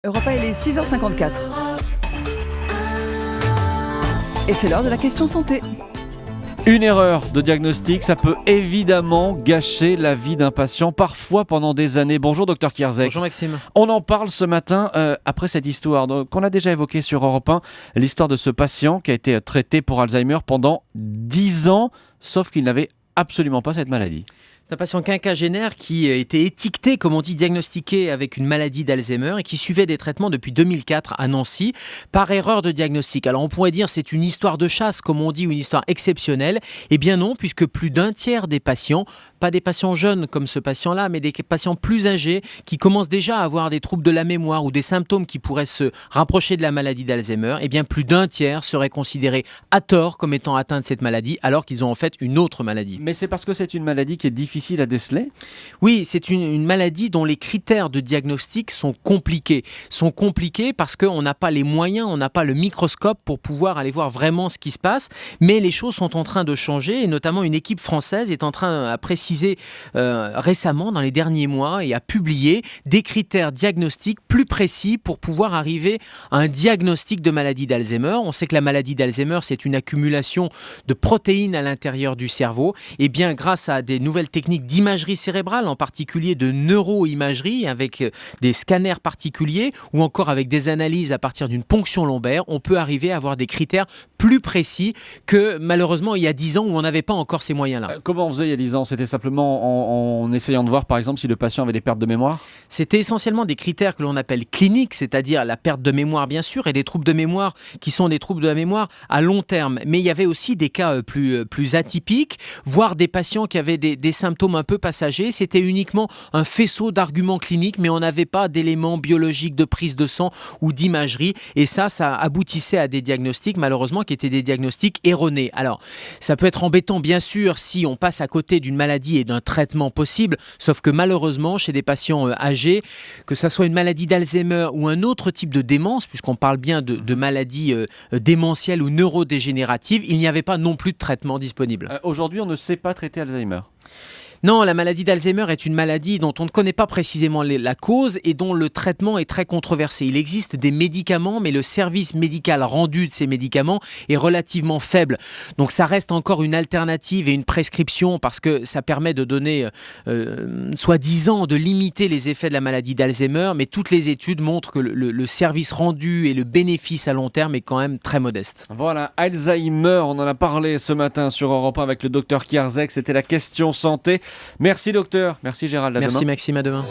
Europe 1, il est 6h54. Et c'est l'heure de la question santé. Une erreur de diagnostic, ça peut évidemment gâcher la vie d'un patient, parfois pendant des années. Bonjour Dr Kierzek. Bonjour Maxime. On en parle ce matin après cette histoire qu'on a déjà évoquée sur Europe 1, l'histoire de ce patient qui a été traité pour Alzheimer pendant 10 ans, sauf qu'il n'avait absolument pas cette maladie. C'est un patient quinquagénaire qui était étiqueté, comme on dit, diagnostiqué avec une maladie d'Alzheimer et qui suivait des traitements depuis 2004 à Nancy par erreur de diagnostic. Alors on pourrait dire c'est une histoire de chasse, comme on dit, ou une histoire exceptionnelle. Eh bien non, puisque plus d'un tiers des patients, pas des patients jeunes comme ce patient-là, mais des patients plus âgés qui commencent déjà à avoir des troubles de la mémoire ou des symptômes qui pourraient se rapprocher de la maladie d'Alzheimer, eh bien plus d'un tiers seraient considérés à tort comme étant atteints de cette maladie alors qu'ils ont en fait une autre maladie. Mais c'est parce que c'est une maladie qui est difficile à déceler ? Oui, c'est une maladie dont les critères de diagnostic sont compliqués. Sont compliqués parce qu'on n'a pas les moyens, on n'a pas le microscope pour pouvoir aller voir vraiment ce qui se passe. Mais les choses sont en train de changer et notamment une équipe française est en train de préciser récemment, dans les derniers mois, et a publié des critères diagnostiques plus précis pour pouvoir arriver à un diagnostic de maladie d'Alzheimer. On sait que la maladie d'Alzheimer, c'est une accumulation de protéines à l'intérieur du cerveau. Et bien, grâce à des nouvelles techniques d'imagerie cérébrale, en particulier de neuroimagerie avec des scanners particuliers ou encore avec des analyses à partir d'une ponction lombaire, on peut arriver à avoir des critères plus précis que malheureusement il y a 10 ans où on n'avait pas encore ces moyens-là. Comment on faisait il y a 10 ans ? C'était simplement en essayant de voir par exemple si le patient avait des pertes de mémoire ? C'était essentiellement des critères que l'on appelle cliniques, c'est-à-dire la perte de mémoire bien sûr et des troubles de mémoire qui sont des troubles de la mémoire à long terme. Mais il y avait aussi des cas plus atypiques, voire des patients qui avaient des symptômes un peu passagers. C'était uniquement un faisceau d'arguments cliniques, mais on n'avait pas d'éléments biologiques de prise de sang ou d'imagerie. Et ça aboutissait à des diagnostics, malheureusement, qui étaient des diagnostics erronés. Alors, ça peut être embêtant, bien sûr, si on passe à côté d'une maladie et d'un traitement possible, sauf que malheureusement, chez des patients âgés, que ça soit une maladie d'Alzheimer ou un autre type de démence, puisqu'on parle bien de maladies démentielles ou neurodégénératives, il n'y avait pas non plus de traitement disponible. Aujourd'hui, on ne sait pas traiter Alzheimer. Non, la maladie d'Alzheimer est une maladie dont on ne connaît pas précisément la cause et dont le traitement est très controversé. Il existe des médicaments, mais le service médical rendu de ces médicaments est relativement faible. Donc ça reste encore une alternative et une prescription parce que ça permet de donner, soi-disant, de limiter les effets de la maladie d'Alzheimer, mais toutes les études montrent que le service rendu et le bénéfice à long terme est quand même très modeste. Voilà, Alzheimer, on en a parlé ce matin sur Europe 1 avec le Dr Kierzek, c'était la question santé. Merci docteur, merci Gérald, à demain. Merci Maxime, à demain.